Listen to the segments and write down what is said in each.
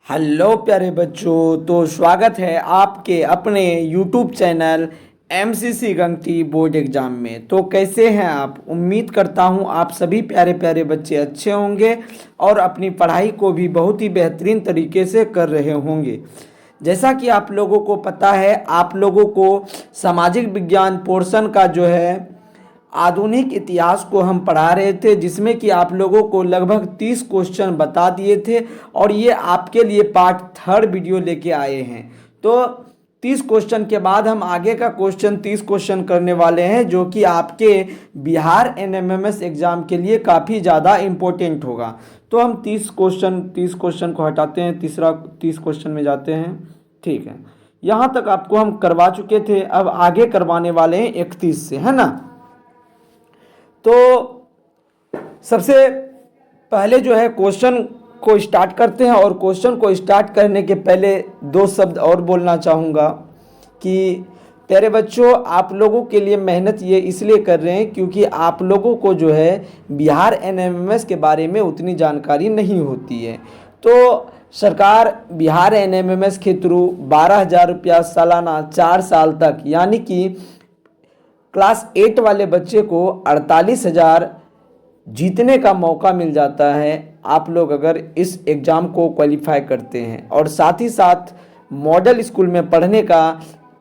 Hello प्यारे बच्चों, तो स्वागत है आपके अपने YouTube चैनल MCC गंगटी बोर्ड एग्जाम में। तो कैसे हैं आप? उम्मीद करता हूं आप सभी प्यारे प्यारे बच्चे अच्छे होंगे और अपनी पढ़ाई को भी बहुत ही बेहतरीन तरीके से कर रहे होंगे। जैसा कि आप लोगों को पता है, आप लोगों को सामाजिक विज्ञान पोर्शन का जो है आधुनिक इतिहास को हम पढ़ा रहे थे, जिसमें कि आप लोगों को लगभग 30 क्वेश्चन बता दिए थे और ये आपके लिए पार्ट 3 वीडियो लेके आए हैं। तो 30 क्वेश्चन के बाद हम आगे का 30 क्वेश्चन करने वाले हैं, जो कि आपके बिहार NMMS एग्ज़ाम के लिए काफ़ी ज़्यादा इम्पोर्टेंट होगा। तो हम 30 क्वेश्चन को हटाते हैं, तीसरा 30 क्वेश्चन में जाते हैं। ठीक है, यहाँ तक आपको हम करवा चुके थे, अब आगे करवाने वाले हैं 31 से, है ना। तो सबसे पहले जो है क्वेश्चन को स्टार्ट करते हैं, और क्वेश्चन को स्टार्ट करने के पहले 2 शब्द और बोलना चाहूँगा कि प्यारे बच्चों, आप लोगों के लिए मेहनत ये इसलिए कर रहे हैं क्योंकि आप लोगों को जो है बिहार NMMS के बारे में उतनी जानकारी नहीं होती है। तो सरकार बिहार NMMS के थ्रू 12,000 रुपया सालाना 4 साल तक, यानी कि क्लास 8 वाले बच्चे को 48,000 जीतने का मौका मिल जाता है, आप लोग अगर इस एग्ज़ाम को क्वालिफाई करते हैं। और साथ ही साथ मॉडल स्कूल में पढ़ने का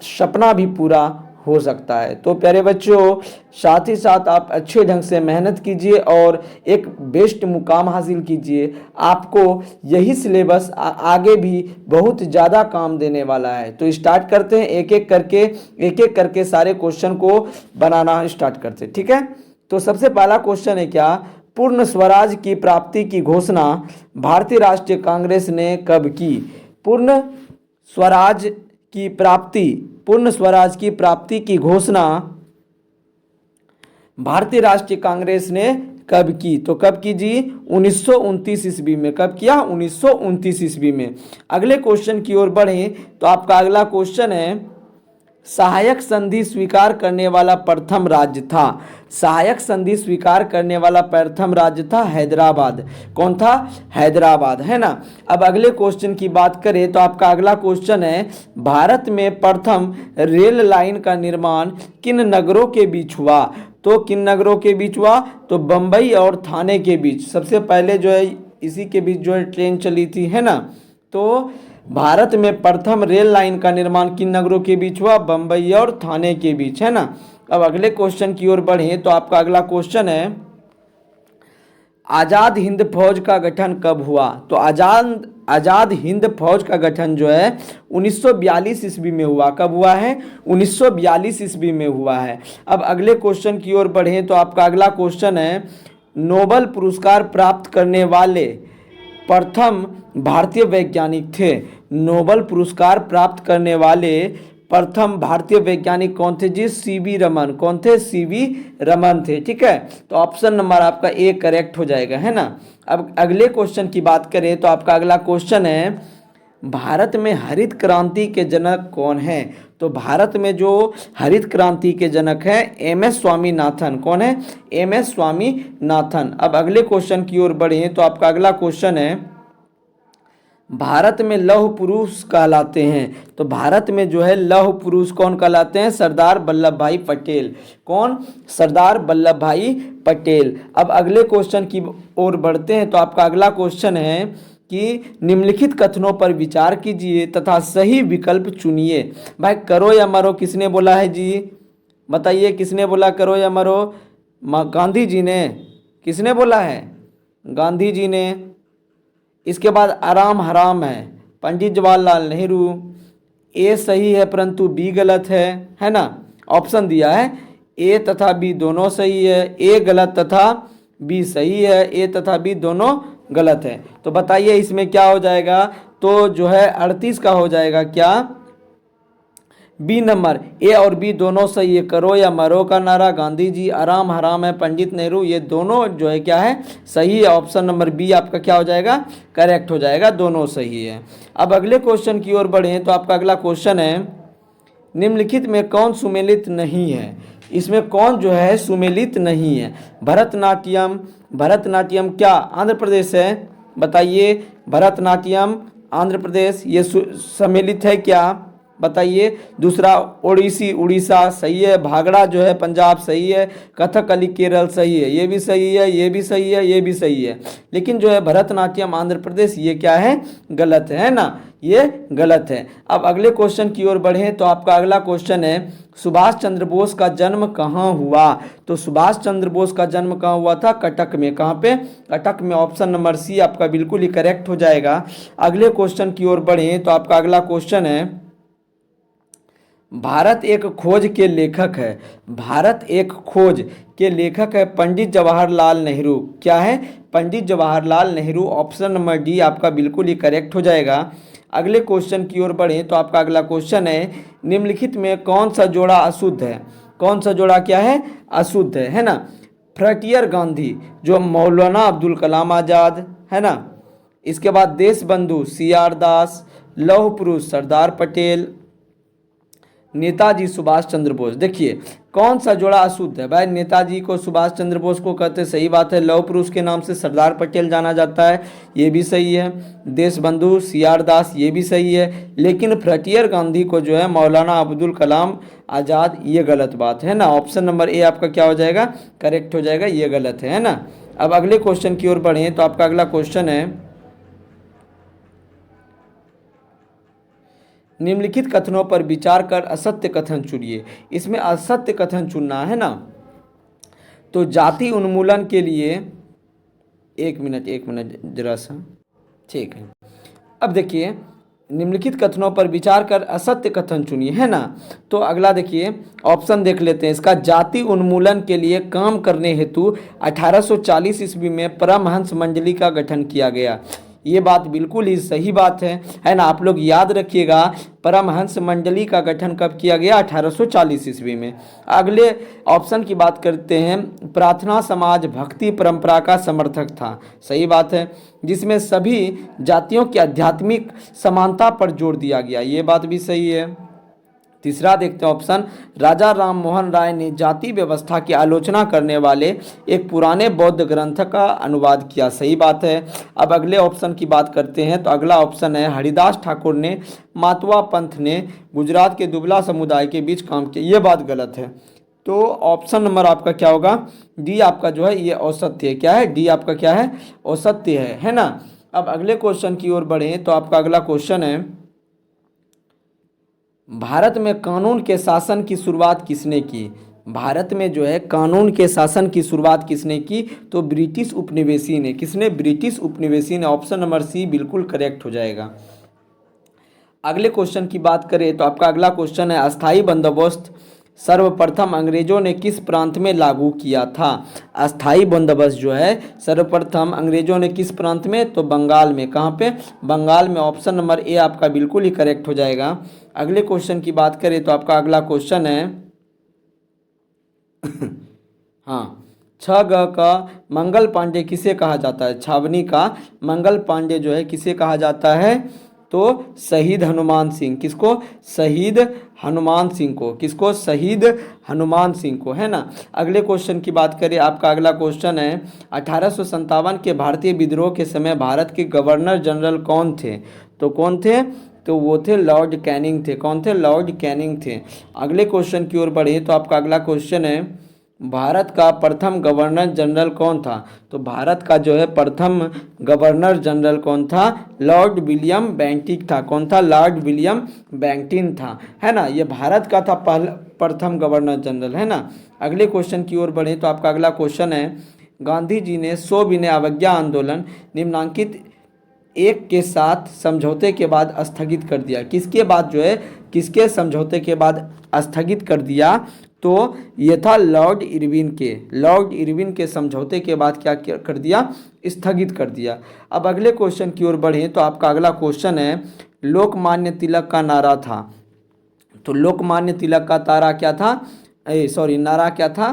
सपना भी पूरा हो सकता है। तो प्यारे बच्चों, साथ ही साथ आप अच्छे ढंग से मेहनत कीजिए और एक बेस्ट मुकाम हासिल कीजिए। आपको यही सिलेबस आगे भी बहुत ज़्यादा काम देने वाला है। तो स्टार्ट करते हैं, एक एक करके सारे क्वेश्चन को बनाना स्टार्ट करते हैं। ठीक है, तो सबसे पहला क्वेश्चन है क्या? पूर्ण स्वराज की प्राप्ति की घोषणा भारतीय राष्ट्रीय कांग्रेस ने कब की? पूर्ण स्वराज की प्राप्ति की घोषणा भारतीय राष्ट्रीय कांग्रेस ने कब की? तो कब की जी? 1929 ईस्वी में। कब किया? 1929 ईस्वी में। अगले क्वेश्चन की ओर बढ़ें तो आपका अगला क्वेश्चन है, सहायक संधि स्वीकार करने वाला प्रथम राज्य था। सहायक संधि स्वीकार करने वाला प्रथम राज्य था हैदराबाद। कौन था? हैदराबाद, है ना। अब अगले क्वेश्चन की बात करें तो आपका अगला क्वेश्चन है, भारत में प्रथम रेल लाइन का निर्माण किन नगरों के बीच हुआ? तो किन नगरों के बीच हुआ? तो बम्बई और थाने के बीच सबसे पहले जो है इसी के बीच जो है ट्रेन चली थी, है ना। तो भारत में प्रथम रेल लाइन का निर्माण किन नगरों के बीच हुआ? बम्बई और थाने के बीच, है ना। अब अगले क्वेश्चन की ओर बढ़ें तो आपका अगला क्वेश्चन है, आज़ाद हिंद फौज का गठन कब हुआ? तो आज़ाद हिंद फौज का गठन जो है 1942 ईस्वी में हुआ। कब हुआ है? 1942 ईस्वी में हुआ है। अब अगले क्वेश्चन की ओर बढ़ें तो आपका अगला क्वेश्चन है, नोबेल पुरस्कार प्राप्त करने वाले प्रथम भारतीय वैज्ञानिक थे। नोबेल पुरस्कार प्राप्त करने वाले प्रथम भारतीय वैज्ञानिक कौन थे जी? CV रमन। कौन थे? CV रमन थे। ठीक है, तो ऑप्शन नंबर आपका ए करेक्ट हो जाएगा, है ना। अब अगले क्वेश्चन की बात करें तो आपका अगला क्वेश्चन है, भारत में हरित क्रांति के जनक कौन है? तो भारत में जो हरित क्रांति के जनक हैं MS स्वामीनाथन। कौन है? MS स्वामीनाथन। अब अगले क्वेश्चन की ओर बढ़ें तो आपका अगला क्वेश्चन है, भारत में लौह पुरुष कहलाते हैं। तो भारत में जो है लौह पुरुष कौन कहलाते हैं? सरदार वल्लभ भाई पटेल। कौन? सरदार वल्लभ भाई पटेल। अब अगले क्वेश्चन की ओर बढ़ते हैं तो आपका अगला क्वेश्चन है कि निम्नलिखित कथनों पर विचार कीजिए तथा सही विकल्प चुनिए। भाई करो या मरो किसने बोला है जी? बताइए किसने बोला करो या मरो? गांधी जी ने। किसने बोला है? गांधी जी ने। इसके बाद आराम हराम है, पंडित जवाहरलाल नेहरू। ए सही है परंतु बी गलत है ना। ऑप्शन दिया है ए तथा बी दोनों सही है, ए गलत तथा बी सही है, ए तथा बी दोनों गलत है। तो बताइए इसमें क्या हो जाएगा? तो जो है 38 का हो जाएगा क्या? B number. ए और बी दोनों सही है। करो या मरो का नारा, गांधी जी, आराम हराम है, पंडित नेहरू, ये दोनों जो है क्या है? सही है। ऑप्शन नंबर बी आपका क्या हो जाएगा? करेक्ट हो जाएगा, दोनों सही है। अब अगले क्वेश्चन की ओर बढ़ें तो आपका अगला क्वेश्चन है, निम्नलिखित में कौन सुमेलित नहीं है? इसमें कौन जो है सुमेलित नहीं है? भरतनाट्यम क्या आंध्र प्रदेश है? बताइए, भरतनाट्यम आंध्र प्रदेश ये सम्मिलित है क्या, बताइए। दूसरा ओडिसी उड़ीसा सही है, भांगड़ा जो है पंजाब सही है, कथकली केरल सही है, ये भी सही है, ये भी सही है, ये भी सही है। लेकिन जो है भरतनाट्यम आंध्र प्रदेश ये क्या है, गलत है ना, ये गलत है। अब अगले क्वेश्चन की ओर बढ़ें तो आपका अगला क्वेश्चन है सुभाष चंद्र बोस का जन्म कहाँ हुआ। तो सुभाष चंद्र बोस का जन्म कहाँ हुआ था, कटक में। कहाँ पे, कटक में। ऑप्शन नंबर सी आपका बिल्कुल ही करेक्ट हो जाएगा। अगले क्वेश्चन की ओर बढ़ें तो आपका अगला क्वेश्चन है भारत एक खोज के लेखक है, भारत एक खोज के लेखक है पंडित जवाहरलाल नेहरू। क्या है, Pandit Jawaharlal Nehru. Option number D आपका बिल्कुल ही करेक्ट हो जाएगा। अगले क्वेश्चन की ओर बढ़ें तो आपका अगला क्वेश्चन है निम्नलिखित में कौन सा जोड़ा अशुद्ध है, कौन सा जोड़ा क्या है, अशुद्ध है ना। फ्रंटियर गांधी जो मौलाना अब्दुल कलाम आज़ाद है ना, इसके बाद देश बंधु सी आर दास, लौह पुरुष सरदार पटेल, नेताजी सुभाष चंद्र बोस। देखिए कौन सा जोड़ा अशुद्ध है भाई, नेताजी को सुभाष चंद्र बोस को कहते, सही बात है। लौह पुरुष के नाम से सरदार पटेल जाना जाता है, ये भी सही है। देशबंधु सी आर दास ये भी सही है। लेकिन फ्रंटियर गांधी को जो है मौलाना अब्दुल कलाम आज़ाद, ये गलत बात है ना। ऑप्शन नंबर ए आपका क्या हो जाएगा, करेक्ट हो जाएगा, ये गलत है ना। अब अगले क्वेश्चन की ओर बढ़ें तो आपका अगला क्वेश्चन है निम्नलिखित कथनों पर विचार कर असत्य कथन चुनिए। इसमें असत्य कथन चुनना है ना। तो जाति उन्मूलन के लिए, एक मिनट जरा सा, ठीक है। अब देखिए निम्नलिखित कथनों पर विचार कर असत्य कथन चुनिए, है ना। तो अगला देखिए ऑप्शन देख लेते हैं इसका। जाति उन्मूलन के लिए काम करने हेतु 1840 ईस्वी में परमहंस मंडली का गठन किया गया। ये बात बिल्कुल ही सही बात है ना। आप लोग याद रखिएगा परमहंस मंडली का गठन कब किया गया, 1840 ईस्वी में। अगले ऑप्शन की बात करते हैं, प्रार्थना समाज भक्ति परंपरा का समर्थक था। सही बात है, जिसमें सभी जातियों की आध्यात्मिक समानता पर जोर दिया गया, ये बात भी सही है। तीसरा देखते हैं ऑप्शन, राजा राम मोहन राय ने जाति व्यवस्था की आलोचना करने वाले एक पुराने बौद्ध ग्रंथ का अनुवाद किया। सही बात है। अब अगले ऑप्शन की बात करते हैं तो अगला ऑप्शन है हरिदास ठाकुर ने मातवा पंथ ने गुजरात के दुबला समुदाय के बीच काम किया, ये बात गलत है। तो ऑप्शन नंबर आपका क्या होगा, डी आपका जो है ये औसत्य है। क्या है, डी आपका क्या है, औसत्य है ना। अब अगले क्वेश्चन की ओर बढ़ें तो आपका अगला क्वेश्चन है भारत में कानून के शासन की शुरुआत किसने की। भारत में जो है कानून के शासन की शुरुआत किसने की, तो ब्रिटिश उपनिवेशी ने। किसने, ब्रिटिश उपनिवेशी ने। ऑप्शन नंबर सी बिल्कुल करेक्ट हो जाएगा। अगले क्वेश्चन की बात करें तो आपका अगला क्वेश्चन है अस्थाई बंदोबस्त सर्वप्रथम अंग्रेजों ने किस प्रांत में लागू किया था। अस्थाई बंदोबस्त जो है सर्वप्रथम अंग्रेजों ने किस प्रांत में, तो बंगाल में। कहाँ पे, बंगाल में। ऑप्शन नंबर ए आपका बिल्कुल ही करेक्ट हो जाएगा। अगले क्वेश्चन की बात करें तो आपका अगला क्वेश्चन है हाँ, छ ग का मंगल पांडे किसे कहा जाता है। छावनी का मंगल पांडे जो है किसे कहा जाता है, तो शहीद हनुमान सिंह। किसको, शहीद हनुमान सिंह को। किसको, शहीद हनुमान सिंह को, है ना। अगले क्वेश्चन की बात करें, आपका अगला क्वेश्चन है 1857 के भारतीय विद्रोह के समय भारत के गवर्नर जनरल कौन थे। तो कौन थे, तो वो थे लॉर्ड कैनिंग थे। कौन थे, लॉर्ड कैनिंग थे। अगले क्वेश्चन की ओर बढ़े तो आपका अगला क्वेश्चन है भारत का प्रथम गवर्नर जनरल कौन था। तो भारत का जो है प्रथम गवर्नर जनरल कौन था, लॉर्ड विलियम बेंटिक था। कौन था, लॉर्ड विलियम बेंटिक था, है ना। ये भारत का था प्रथम गवर्नर जनरल, है ना। अगले क्वेश्चन की ओर बढ़े तो आपका अगला क्वेश्चन है गांधी जी ने सविनय अवज्ञा आंदोलन निम्नांकित एक के साथ समझौते के बाद स्थगित कर दिया। किसके बाद जो है, किसके समझौते के बाद स्थगित कर दिया, तो ये था लॉर्ड इरविन के। लॉर्ड इरविन के समझौते के बाद क्या कर दिया, स्थगित कर दिया। अब अगले क्वेश्चन की ओर बढ़ें तो आपका अगला क्वेश्चन है लोकमान्य तिलक का नारा था। तो लोकमान्य तिलक का तारा क्या था, नारा क्या था,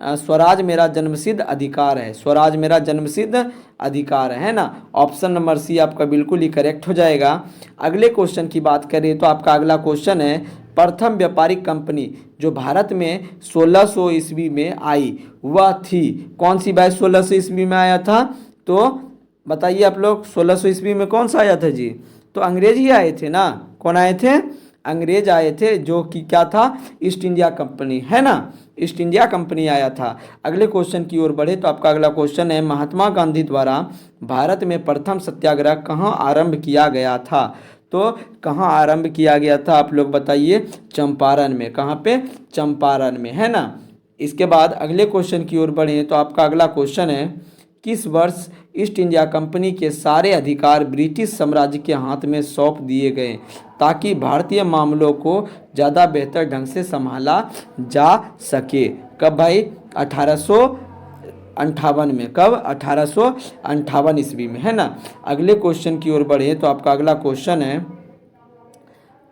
स्वराज मेरा जन्मसिद्ध अधिकार है। स्वराज मेरा जन्मसिद्ध अधिकार है ना। ऑप्शन नंबर सी आपका बिल्कुल ही करेक्ट हो जाएगा। अगले क्वेश्चन की बात करें तो आपका अगला क्वेश्चन है प्रथम व्यापारिक कंपनी जो भारत में 1600 ईस्वी में आई वह थी कौन सी भाई। 1600 ईस्वी में आया था, तो बताइए आप लोग 1600 ईस्वी में कौन सा आया था जी, तो अंग्रेज ही आए थे ना। कौन आए थे? अंग्रेज आए थे, जो कि क्या था? ईस्ट इंडिया कंपनी, है ना। ईस्ट इंडिया कंपनी आया था। अगले क्वेश्चन की ओर बढ़े तो आपका अगला क्वेश्चन है, महात्मा गांधी द्वारा भारत में प्रथम सत्याग्रह कहाँ आरंभ किया गया था? तो कहाँ आरंभ किया गया था आप लोग बताइए? चंपारण में। कहाँ पे? चंपारण में, है ना। इसके बाद अगले क्वेश्चन की ओर बढ़े तो आपका अगला क्वेश्चन है, किस वर्ष ईस्ट इंडिया कंपनी के सारे अधिकार ब्रिटिश साम्राज्य के हाथ में सौंप दिए गए ताकि भारतीय मामलों को ज़्यादा बेहतर ढंग से संभाला जा सके? कब भाई? 1858 में। कब? 1858 ईस्वी में, है ना। अगले क्वेश्चन की ओर बढ़े तो आपका अगला क्वेश्चन है,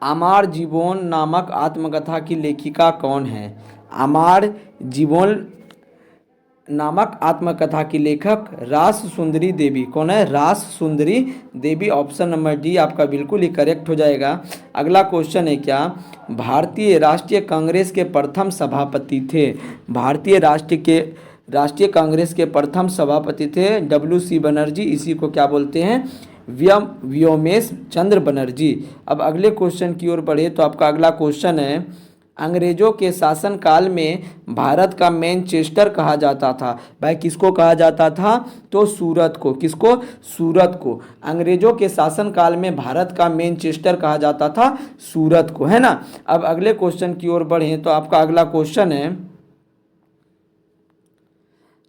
आमार जीवन नामक आत्मकथा की लेखिका कौन है? आमार जीवन नामक आत्मकथा की लेखक रास सुंदरी देवी। कौन है? रास सुंदरी देवी। ऑप्शन नंबर डी आपका बिल्कुल ही करेक्ट हो जाएगा। अगला क्वेश्चन है क्या, भारतीय राष्ट्रीय कांग्रेस के प्रथम सभापति थे? भारतीय राष्ट्रीय कांग्रेस के प्रथम सभापति थे WC बनर्जी। इसी को क्या बोलते हैं? व्योमेश चंद्र बनर्जी। अब अगले क्वेश्चन की ओर बढ़े तो आपका अगला क्वेश्चन है, अंग्रेजों के शासनकाल में भारत का मैनचेस्टर कहा जाता था। भाई किसको कहा जाता था? तो सूरत को। किसको? सूरत को। अंग्रेजों के शासनकाल में भारत का मैनचेस्टर कहा जाता था सूरत को, है ना। अब अगले क्वेश्चन की ओर बढ़ें तो आपका अगला क्वेश्चन है,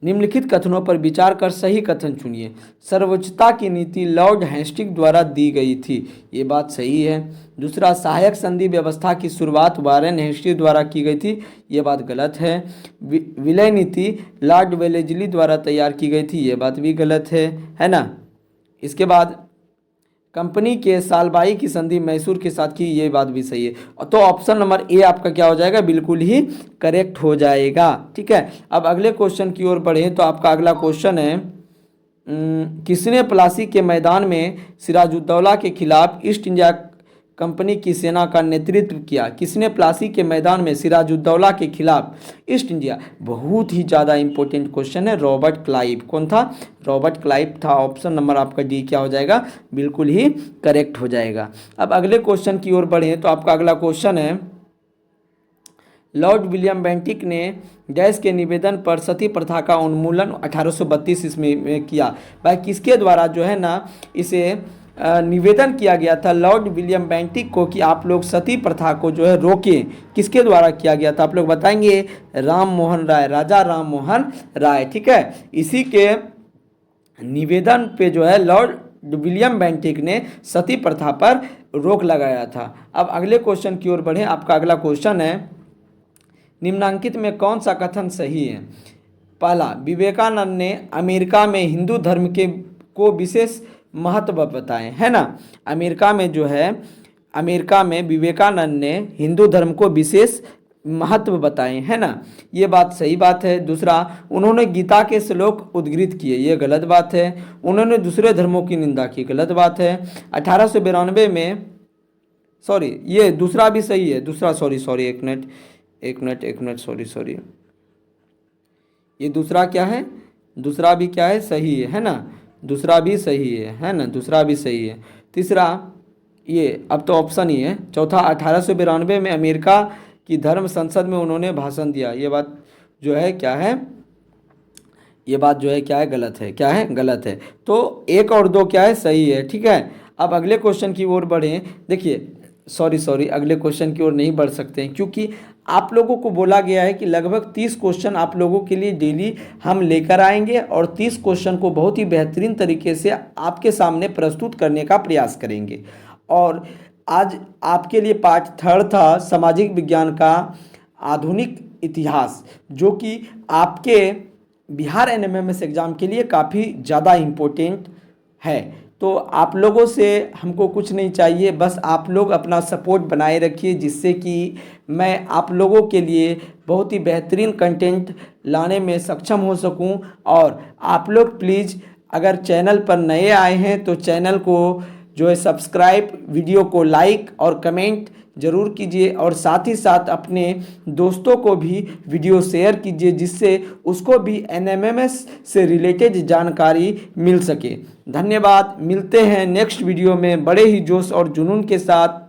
निम्नलिखित कथनों पर विचार कर सही कथन चुनिए। सर्वोच्चता की नीति लॉर्ड हेस्टिंग्स द्वारा दी गई थी। ये बात सही है। दूसरा, सहायक संधि व्यवस्था की शुरुआत वारेन हेस्टिंग्स द्वारा की गई थी। ये बात गलत है। विलय नीति लॉर्ड वेलेस्ली द्वारा तैयार की गई थी। ये बात भी गलत है ना। इसके बाद, कंपनी के सालबाई की संधि मैसूर के साथ की। ये बात भी सही है। तो ऑप्शन नंबर ए आपका क्या हो जाएगा? बिल्कुल ही करेक्ट हो जाएगा। ठीक है। अब अगले क्वेश्चन की ओर बढ़े तो आपका अगला क्वेश्चन है, किसने प्लासी के मैदान में सिराजुद्दौला के खिलाफ ईस्ट इंडिया कंपनी की सेना का नेतृत्व किया? किसने प्लासी के मैदान में सिराजुद्दौला के खिलाफ ईस्ट इंडिया, बहुत ही ज़्यादा इंपॉर्टेंट क्वेश्चन है, रॉबर्ट क्लाइव। कौन था? रॉबर्ट क्लाइव था। ऑप्शन नंबर आपका डी क्या हो जाएगा? बिल्कुल ही करेक्ट हो जाएगा। अब अगले क्वेश्चन की ओर बढ़े तो आपका अगला क्वेश्चन है, लॉर्ड विलियम बेंटिक ने डैश के निवेदन पर सती प्रथा का उन्मूलन 1832 ईस्वी में किया। भाई किसके द्वारा जो है ना इसे निवेदन किया गया था लॉर्ड विलियम बेंटिक को कि आप लोग सती प्रथा को जो है रोकें? किसके द्वारा किया गया था आप लोग बताएंगे? राम मोहन राय, राजा राम मोहन राय। ठीक है। इसी के निवेदन पे जो है लॉर्ड विलियम बेंटिक ने सती प्रथा पर रोक लगाया था। अब अगले क्वेश्चन की ओर बढ़े। आपका अगला क्वेश्चन है, निम्नांकित में कौन सा कथन सही है? पहला, विवेकानंद ने अमेरिका में हिंदू धर्म को विशेष महत्व बताएं, है ना। अमेरिका में जो है, अमेरिका में विवेकानंद ने हिंदू धर्म को विशेष महत्व बताएं, है ना। ये बात सही बात है। दूसरा, उन्होंने गीता के श्लोक उद्धृत किए। ये गलत बात है। उन्होंने दूसरे धर्मों की निंदा की। गलत बात है। 1892 में, सॉरी ये दूसरा भी सही है। दूसरा सॉरी एक मिनट सॉरी ये दूसरा क्या है? दूसरा भी क्या है? सही है ना। दूसरा भी सही है ना। दूसरा भी सही है। तीसरा, ये अब तो ऑप्शन ही है। चौथा, 1892 में अमेरिका की धर्म संसद में उन्होंने भाषण दिया। ये बात जो है क्या है? ये बात जो है क्या है? गलत है। क्या है? गलत है। तो एक और दो क्या है? सही है। ठीक है। अब अगले क्वेश्चन की ओर बढ़ें। देखिए सॉरी अगले क्वेश्चन की ओर नहीं बढ़ सकते हैं क्योंकि आप लोगों को बोला गया है कि लगभग 30 क्वेश्चन आप लोगों के लिए डेली हम लेकर आएंगे और 30 क्वेश्चन को बहुत ही बेहतरीन तरीके से आपके सामने प्रस्तुत करने का प्रयास करेंगे। और आज आपके लिए पार्ट 3 था सामाजिक विज्ञान का आधुनिक इतिहास, जो कि आपके बिहार NMMS एग्ज़ाम के लिए काफ़ी ज़्यादा इम्पोर्टेंट है। तो आप लोगों से हमको कुछ नहीं चाहिए, बस आप लोग अपना सपोर्ट बनाए रखिए जिससे कि मैं आप लोगों के लिए बहुत ही बेहतरीन कंटेंट लाने में सक्षम हो सकूं। और आप लोग प्लीज़ अगर चैनल पर नए आए हैं तो चैनल को जो है सब्सक्राइब, वीडियो को लाइक और कमेंट ज़रूर कीजिए और साथ ही साथ अपने दोस्तों को भी वीडियो शेयर कीजिए जिससे उसको भी एनएमएमएस से रिलेटेड जानकारी मिल सके। धन्यवाद। मिलते हैं नेक्स्ट वीडियो में बड़े ही जोश और जुनून के साथ।